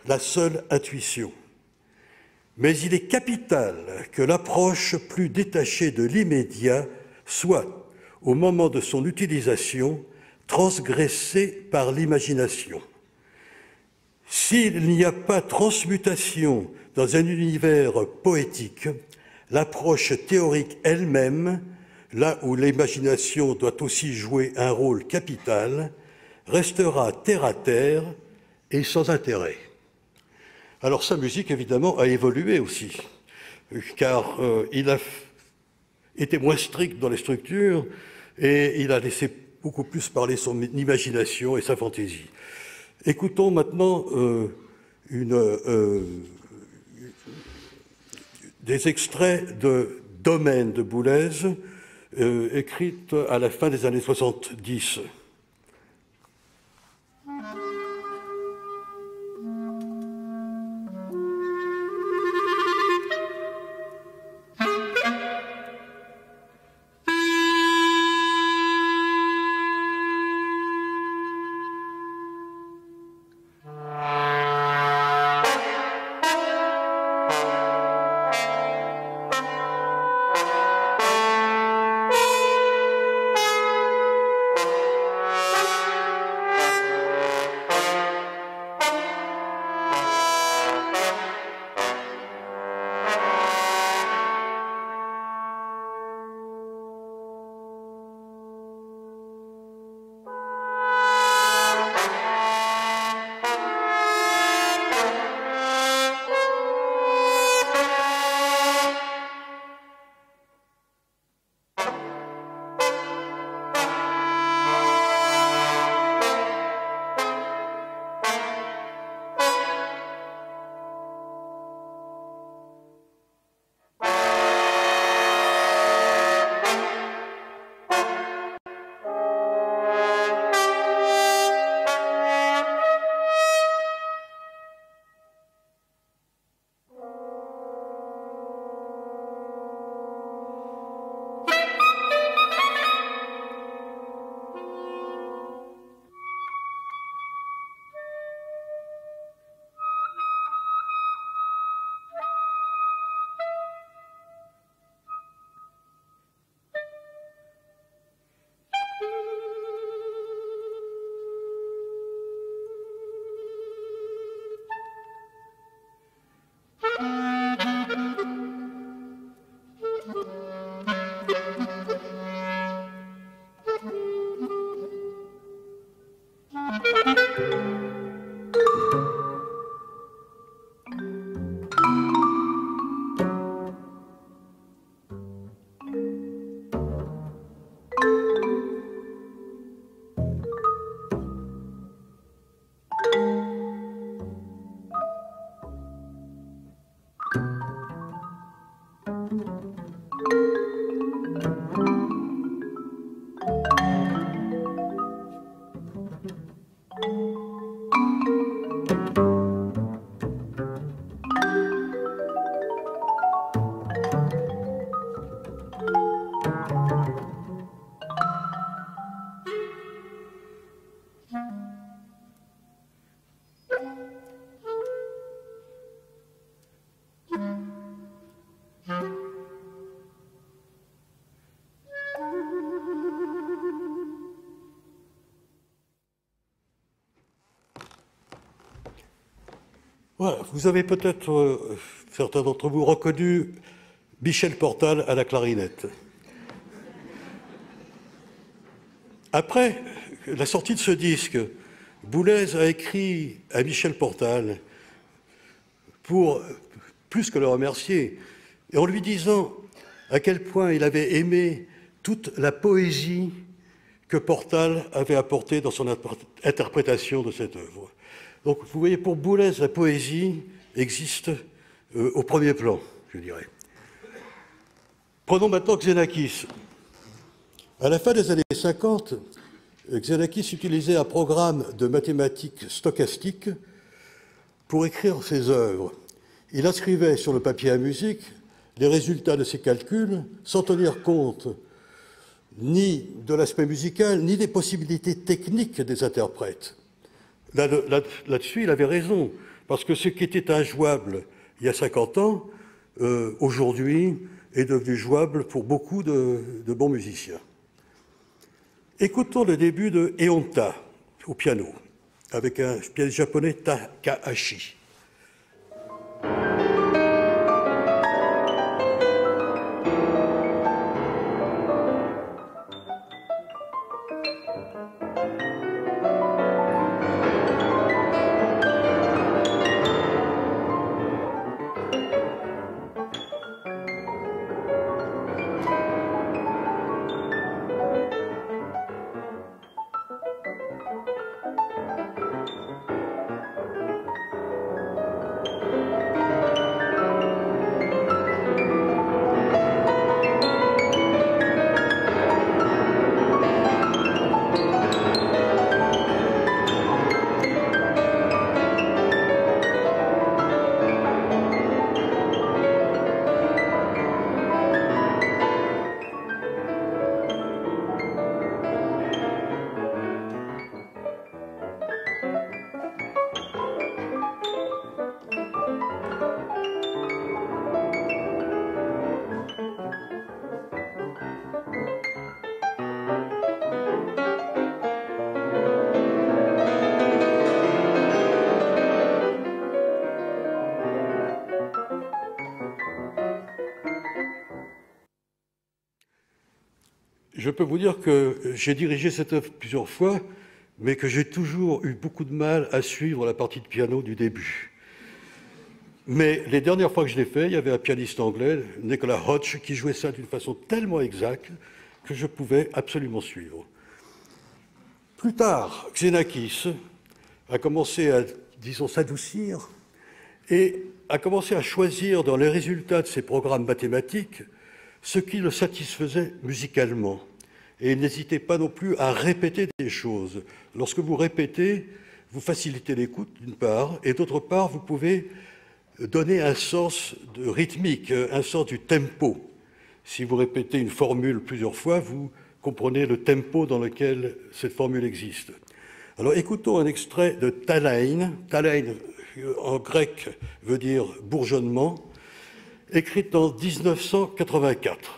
la seule intuition. Mais il est capital que l'approche plus détachée de l'immédiat soit, au moment de son utilisation, transgressée par l'imagination. S'il n'y a pas transmutation dans un univers poétique, l'approche théorique elle-même, là où l'imagination doit aussi jouer un rôle capital, restera terre à terre et sans intérêt. Alors sa musique, évidemment, a évolué aussi, car il a été moins strict dans les structures et il a laissé beaucoup plus parler son imagination et sa fantaisie. Écoutons maintenant des extraits de Domaine de Boulez, écrite à la fin des années 70. Voilà, vous avez peut-être, certains d'entre vous, reconnu Michel Portal à la clarinette. Après la sortie de ce disque, Boulez a écrit à Michel Portal pour plus que le remercier, et en lui disant à quel point il avait aimé toute la poésie que Portal avait apportée dans son interprétation de cette œuvre. Donc, vous voyez, pour Boulez, la poésie existe au premier plan, je dirais. Prenons maintenant Xenakis. À la fin des années 50, Xenakis utilisait un programme de mathématiques stochastiques pour écrire ses œuvres. Il inscrivait sur le papier à musique les résultats de ses calculs sans tenir compte ni de l'aspect musical, ni des possibilités techniques des interprètes. Là-dessus, il avait raison, parce que ce qui était injouable il y a 50 ans, aujourd'hui, est devenu jouable pour beaucoup de bons musiciens. Écoutons le début de Eonta au piano, avec un pianiste japonais Takahashi. Je peux vous dire que j'ai dirigé cette œuvre plusieurs fois, mais que j'ai toujours eu beaucoup de mal à suivre la partie de piano du début. Mais les dernières fois que je l'ai fait, il y avait un pianiste anglais, Nicolas Hodge, qui jouait ça d'une façon tellement exacte que je pouvais absolument suivre. Plus tard, Xenakis a commencé à, disons, s'adoucir et a commencé à choisir dans les résultats de ses programmes mathématiques ce qui le satisfaisait musicalement. Et il n'hésitait pas non plus à répéter des choses. Lorsque vous répétez, vous facilitez l'écoute, d'une part, et d'autre part, vous pouvez donner un sens de rythmique, un sens du tempo. Si vous répétez une formule plusieurs fois, vous comprenez le tempo dans lequel cette formule existe. Alors écoutons un extrait de Talain. Talain, en grec, veut dire bourgeonnement, écrite en 1984.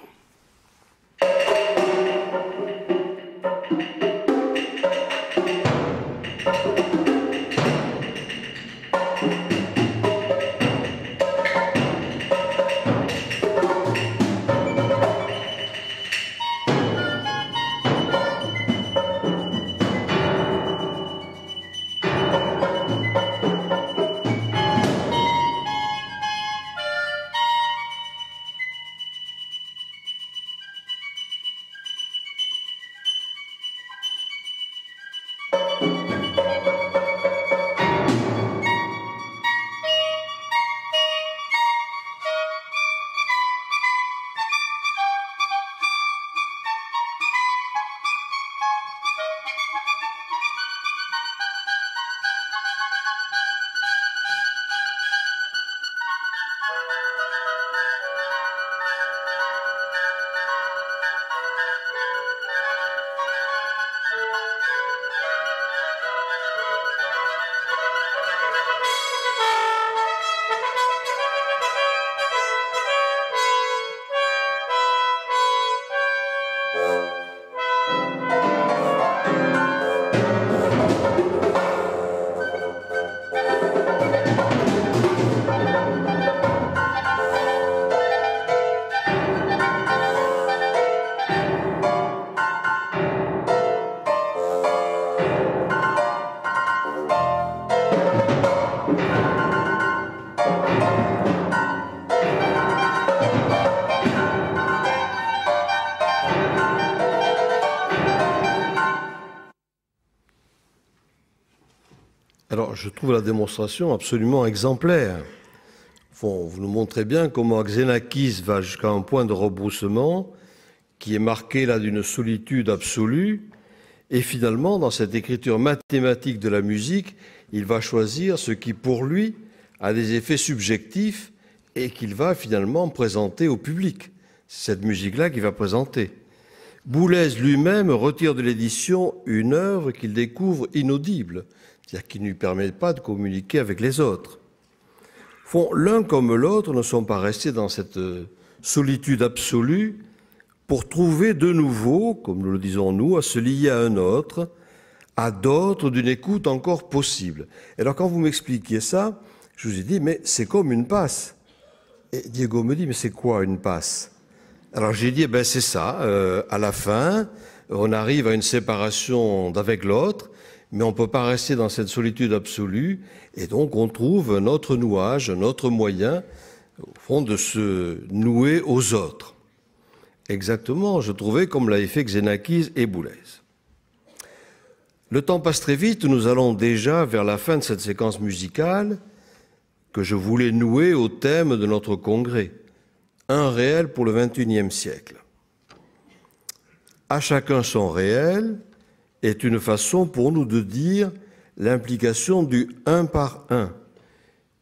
Alors, je trouve la démonstration absolument exemplaire. Vous nous montrez bien comment Xenakis va jusqu'à un point de rebroussement qui est marqué là d'une solitude absolue. Et finalement, dans cette écriture mathématique de la musique, il va choisir ce qui, pour lui, a des effets subjectifs et qu'il va finalement présenter au public. C'est cette musique-là qu'il va présenter. Boulez lui-même retire de l'édition une œuvre qu'il découvre inaudible, c'est-à-dire qui ne lui permet pas de communiquer avec les autres. L'un comme l'autre ne sont pas restés dans cette solitude absolue pour trouver de nouveau, comme nous le disons nous, à se lier à un autre, à d'autres d'une écoute encore possible. Et alors quand vous m'expliquiez ça, je vous ai dit, mais c'est comme une passe. Et Diego me dit, mais c'est quoi une passe? Alors j'ai dit, ben c'est ça, à la fin, on arrive à une séparation d'avec l'autre, mais on ne peut pas rester dans cette solitude absolue, et donc on trouve un autre nouage, un autre moyen, au fond, de se nouer aux autres. Exactement, je trouvais comme l'avaient fait Xenakis et Boulez. Le temps passe très vite, nous allons déjà vers la fin de cette séquence musicale que je voulais nouer au thème de notre congrès, un réel pour le XXIe siècle. À chacun son réel est une façon pour nous de dire l'implication du un par un.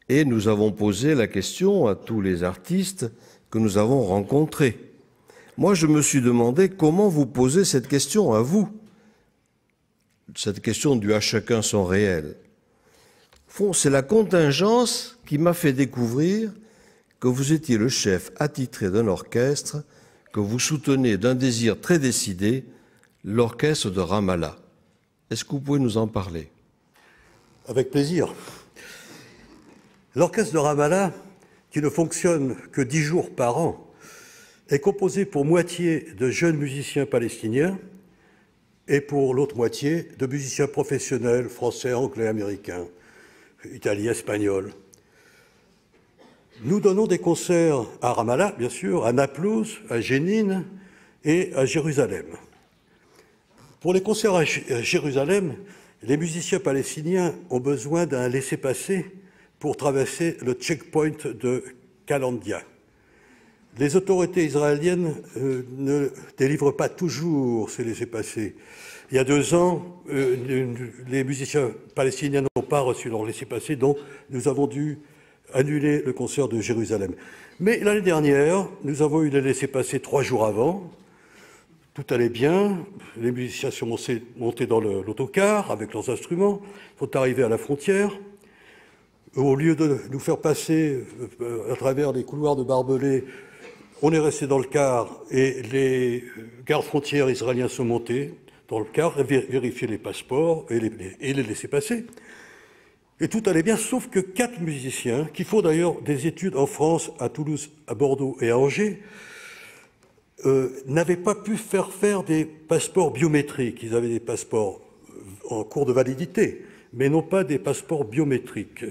Et nous avons posé la question à tous les artistes que nous avons rencontrés. Moi, je me suis demandé comment vous posez cette question à vous, cette question du à chacun son réel. Au fond, c'est la contingence qui m'a fait découvrir que vous étiez le chef attitré d'un orchestre, que vous soutenez d'un désir très décidé, l'orchestre de Ramallah. Est-ce que vous pouvez nous en parler? Avec plaisir. L'orchestre de Ramallah, qui ne fonctionne que 10 jours par an, est composé pour moitié de jeunes musiciens palestiniens et pour l'autre moitié de musiciens professionnels français, anglais, américains, italiens, espagnols. Nous donnons des concerts à Ramallah, bien sûr, à Naplouse, à Jénine et à Jérusalem. Pour les concerts à Jérusalem, les musiciens palestiniens ont besoin d'un laissez-passer pour traverser le checkpoint de Kalandia. Les autorités israéliennes ne délivrent pas toujours ces laissez-passer. Il y a 2 ans, les musiciens palestiniens n'ont pas reçu leur laissez-passer, donc nous avons dû annuler le concert de Jérusalem. Mais l'année dernière, nous avons eu les laissez-passer 3 jours avant. Tout allait bien, les musiciens sont montés dans l'autocar avec leurs instruments, sont arrivés à la frontière. Au lieu de nous faire passer à travers les couloirs de barbelés, on est resté dans le car et les gardes frontières israéliens sont montés dans le car, vérifier les passeports et les laisser passer. Et tout allait bien, sauf que 4 musiciens, qui font d'ailleurs des études en France, à Toulouse, à Bordeaux et à Angers, n'avaient pas pu faire des passeports biométriques. Ils avaient des passeports en cours de validité, mais non pas des passeports biométriques.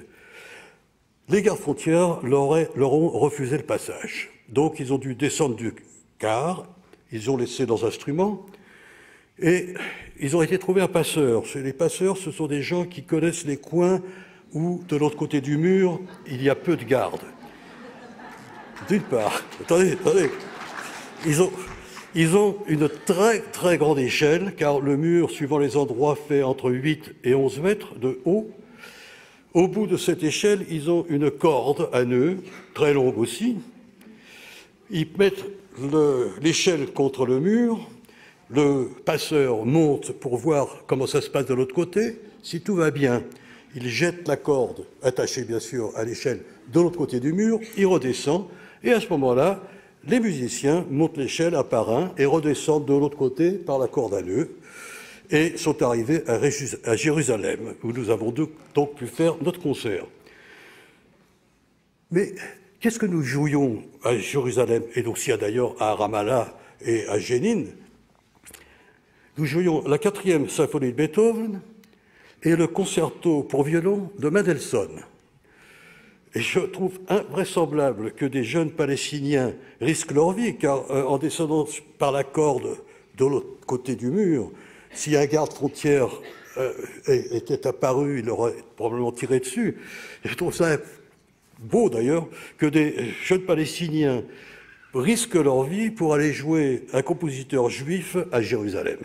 Les gardes frontières leur ont refusé le passage. Donc ils ont dû descendre du car, ils ont laissé leurs instruments, et ils ont été trouver un passeur. Les passeurs, ce sont des gens qui connaissent les coins où, de l'autre côté du mur, il y a peu de gardes. D'une part, attendez, ils ont une très très grande échelle, car le mur, suivant les endroits, fait entre 8 et 11 mètres de haut. Au bout de cette échelle, ils ont une corde à nœuds, très longue aussi. Ils mettent l'échelle contre le mur. Le passeur monte pour voir comment ça se passe de l'autre côté. Si tout va bien, il jette la corde, attachée bien sûr à l'échelle, de l'autre côté du mur, il redescend, et à ce moment-là, les musiciens montent l'échelle un par un et redescendent de l'autre côté par la corde à nœuds, et sont arrivés à Jérusalem, où nous avons donc pu faire notre concert. Mais qu'est-ce que nous jouions à Jérusalem, et aussi d'ailleurs à Ramallah et à Jénine? Nous jouions la 4e symphonie de Beethoven et le concerto pour violon de Mendelssohn. Et je trouve invraisemblable que des jeunes Palestiniens risquent leur vie, car en descendant par la corde de l'autre côté du mur, si un garde frontière était apparu, il aurait probablement tiré dessus. Et je trouve ça beau d'ailleurs que des jeunes Palestiniens risquent leur vie pour aller jouer un compositeur juif à Jérusalem.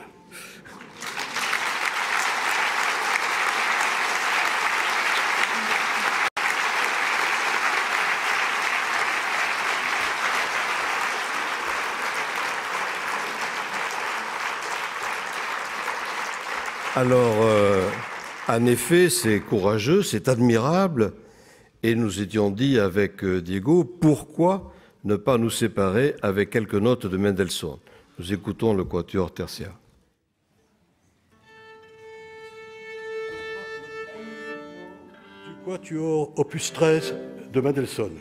Alors, en effet, c'est courageux, c'est admirable, et nous étions dit avec Diego, pourquoi ne pas nous séparer avec quelques notes de Mendelssohn? Nous écoutons le quatuor tertien. Du quatuor opus 13 de Mendelssohn.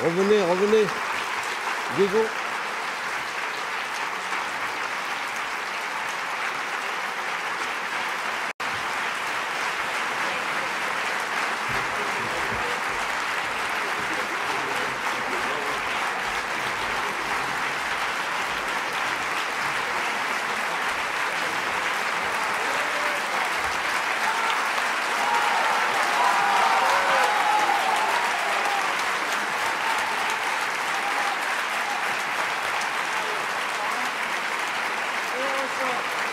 Revenez, revenez. Diego. Eso.